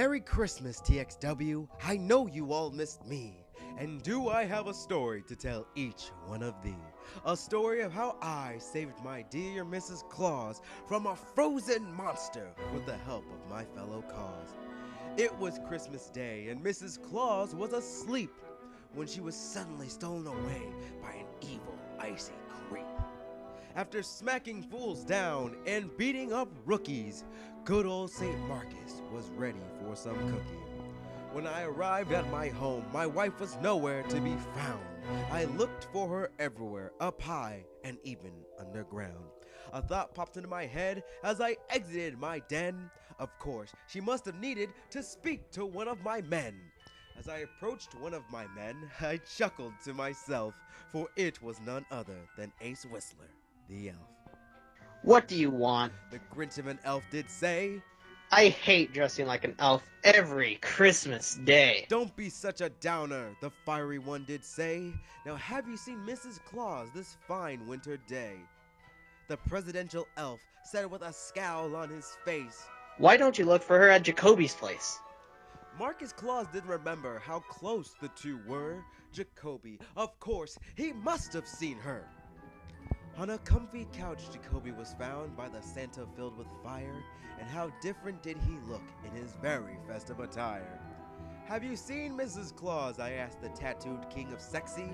Merry Christmas, TXW. I know you all missed me. And do I have a story to tell each one of thee? A story of how I saved my dear Mrs. Claus from a frozen monster with the help of my fellow Claus. It was Christmas Day and Mrs. Claus was asleep when she was suddenly stolen away by an evil, icy creep. After smacking fools down and beating up rookies, good old St. Marcus was ready for some cooking. When I arrived at my home, my wife was nowhere to be found. I looked for her everywhere, up high and even underground. A thought popped into my head as I exited my den. Of course, she must have needed to speak to one of my men. As I approached one of my men, I chuckled to myself, for it was none other than Ace Whistler, the elf. What do you want? The Grinch of an elf did say. I hate dressing like an elf every Christmas day. Don't be such a downer, the fiery one did say. Now have you seen Mrs. Claus this fine winter day? The presidential elf said with a scowl on his face. Why don't you look for her at Jacoby's place? Marcus Claus did remember how close the two were. Jacoby, of course, he must have seen her. On a comfy couch, Jacoby was found by the Santa filled with fire, and how different did he look in his very festive attire. Have you seen Mrs. Claus? I asked the tattooed king of sexy.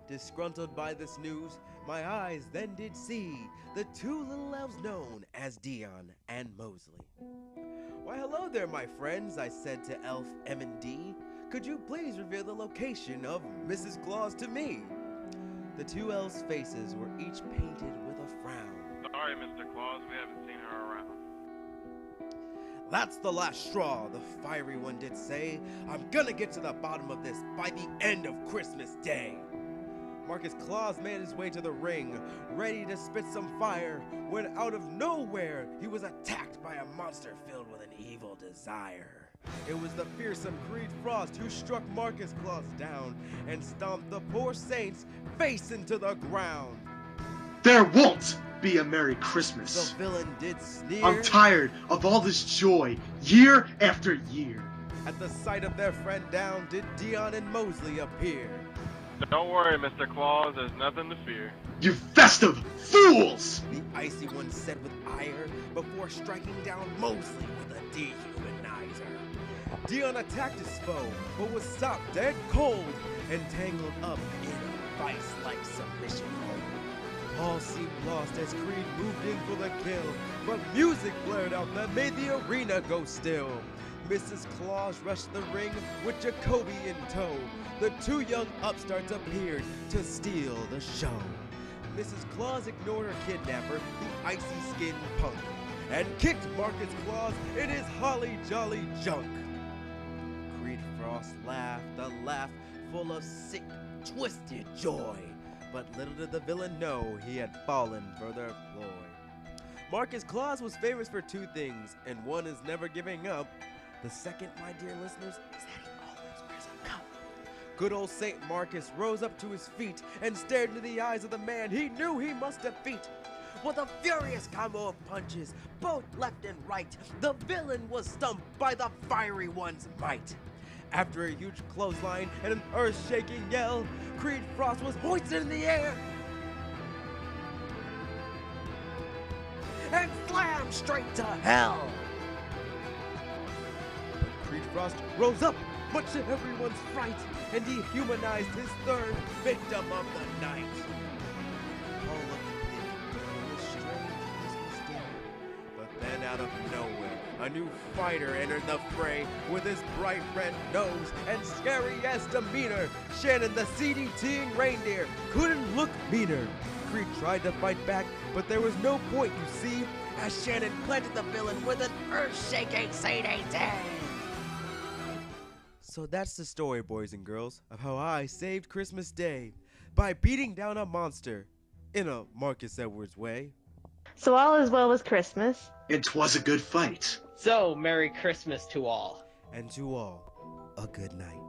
Disgruntled by this news, my eyes then did see the two little elves known as Dion and Mosley. Why, hello there, my friends, I said to Elf M&D. Could you please reveal the location of Mrs. Claus to me? The two elves' faces were each painted with a frown. Sorry, Mr. Claus, we haven't seen her around. That's the last straw, the fiery one did say. I'm gonna get to the bottom of this by the end of Christmas Day. Marcus Claus made his way to the ring, ready to spit some fire, when out of nowhere he was attacked by a monster filled with an evil desire. It was the fearsome Creed Frost who struck Marcus Claus down and stomped the poor saint's face into the ground. There won't be a Merry Christmas. The villain did sneer. I'm tired of all this joy, year after year. At the sight of their friend down, did Dion and Mosley appear. Don't worry, Mr. Claus, there's nothing to fear. You festive fools! The icy one said with ire, before striking down Mosley with a dehumanizer. Dion attacked his foe, but was stopped dead cold and tangled up in a vice-like submission hold. All seemed lost as Creed moved in for the kill, but music blared out that made the arena go still. Mrs. Claus rushed the ring with Jacoby in tow. The two young upstarts appeared to steal the show. Mrs. Claus ignored her kidnapper, the icy-skinned punk, and kicked Marcus Claus in his holly jolly junk. Creed Frost laughed, a laugh full of sick, twisted joy, but little did the villain know he had fallen for their ploy. Marcus Claus was famous for two things, and one is never giving up. The second, my dear listeners, is that he always wears a cup. Good old St. Marcus rose up to his feet and stared into the eyes of the man he knew he must defeat. With a furious combo of punches, both left and right, the villain was stumped by the fiery one's might. After a huge clothesline and an earth-shaking yell, Creed Frost was hoisted in the air and slammed straight to hell. Creed Frost rose up, much to everyone's fright, and dehumanized his third victim of the night. All looked big on this strange Christmas day, but then out of nowhere, a new fighter entered the fray with his bright red nose and scary-ass demeanor. Shannon, the CDTing reindeer, couldn't look meaner. Creed tried to fight back, but there was no point, you see, as Shannon planted the villain with an earth-shaking CDT. So that's the story, boys and girls, of how I saved Christmas Day by beating down a monster in a Marcus Edwards way. So all is well with Christmas. And 'twas a good fight. So, Merry Christmas to all. And to all, a good night.